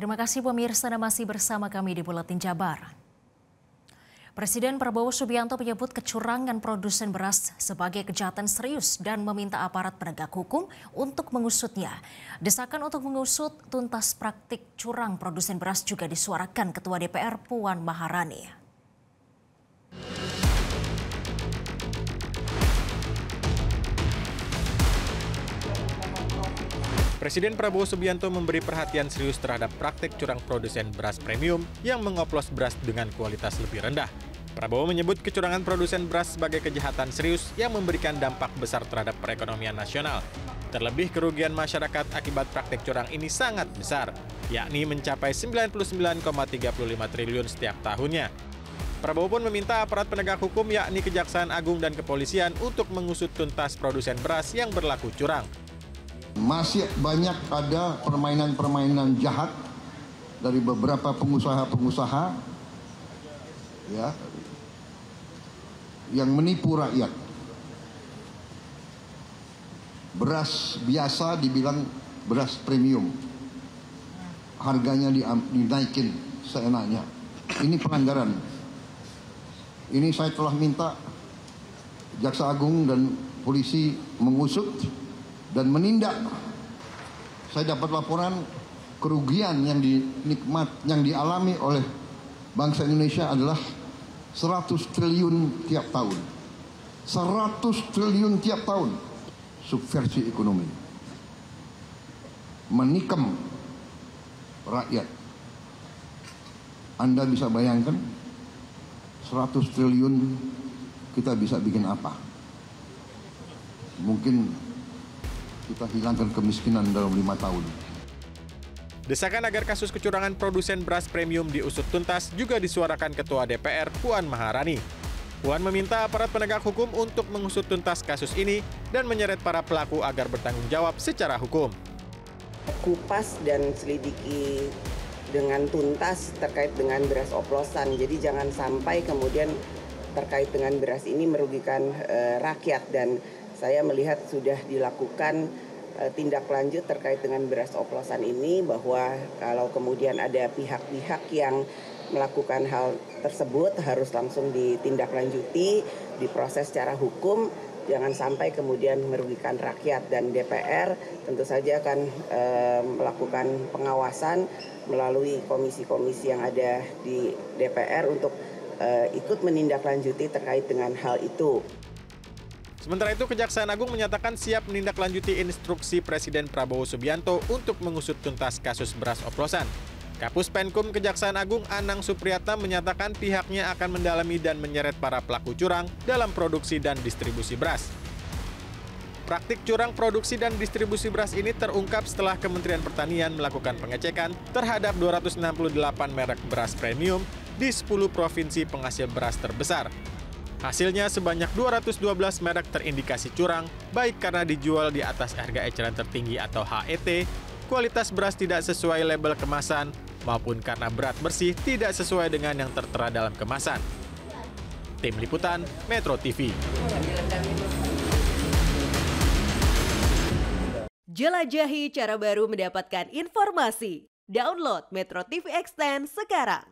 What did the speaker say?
Terima kasih pemirsa Anda masih bersama kami di Buletin Jabar. Presiden Prabowo Subianto menyebut kecurangan produsen beras sebagai kejahatan serius dan meminta aparat penegak hukum untuk mengusutnya. Desakan untuk mengusut tuntas praktik curang produsen beras juga disuarakan Ketua DPR Puan Maharani. Presiden Prabowo Subianto memberi perhatian serius terhadap praktik curang produsen beras premium yang mengoplos beras dengan kualitas lebih rendah. Prabowo menyebut kecurangan produsen beras sebagai kejahatan serius yang memberikan dampak besar terhadap perekonomian nasional. Terlebih kerugian masyarakat akibat praktik curang ini sangat besar, yakni mencapai 99,35 triliun setiap tahunnya. Prabowo pun meminta aparat penegak hukum yakni Kejaksaan Agung dan Kepolisian untuk mengusut tuntas produsen beras yang berlaku curang. Masih banyak ada permainan-permainan jahat dari beberapa pengusaha-pengusaha ya, yang menipu rakyat. Beras biasa dibilang beras premium, harganya dinaikin seenaknya. Ini pelanggaran. Ini saya telah minta Jaksa Agung dan polisi mengusut dan menindak. Saya dapat laporan kerugian yang dialami oleh bangsa Indonesia adalah 100 triliun tiap tahun. 100 triliun tiap tahun. Subversi ekonomi. Menikam rakyat. Anda bisa bayangkan 100 triliun kita bisa bikin apa? Mungkin kita hilangkan kemiskinan dalam 5 tahun. Desakan agar kasus kecurangan produsen beras premium diusut tuntas juga disuarakan Ketua DPR Puan Maharani. Puan meminta aparat penegak hukum untuk mengusut tuntas kasus ini dan menyeret para pelaku agar bertanggung jawab secara hukum. Kupas dan selidiki dengan tuntas terkait dengan beras oplosan. Jadi jangan sampai kemudian terkait dengan beras ini merugikan rakyat, dan saya melihat sudah dilakukan tindak lanjut terkait dengan beras oplosan ini, bahwa kalau kemudian ada pihak-pihak yang melakukan hal tersebut harus langsung ditindaklanjuti, diproses secara hukum, jangan sampai kemudian merugikan rakyat. Dan DPR tentu saja akan melakukan pengawasan melalui komisi-komisi yang ada di DPR untuk ikut menindaklanjuti terkait dengan hal itu. Sementara itu, Kejaksaan Agung menyatakan siap menindaklanjuti instruksi Presiden Prabowo Subianto untuk mengusut tuntas kasus beras oplosan. Kapus Penkum Kejaksaan Agung Anang Supriyatna menyatakan pihaknya akan mendalami dan menyeret para pelaku curang dalam produksi dan distribusi beras. Praktik curang produksi dan distribusi beras ini terungkap setelah Kementerian Pertanian melakukan pengecekan terhadap 268 merek beras premium di 10 provinsi penghasil beras terbesar. Hasilnya sebanyak 212 merek terindikasi curang, baik karena dijual di atas harga eceran tertinggi atau HET, kualitas beras tidak sesuai label kemasan, maupun karena berat bersih tidak sesuai dengan yang tertera dalam kemasan. Tim Liputan, Metro TV. Jelajahi cara baru mendapatkan informasi. Download Metro TV Extend sekarang.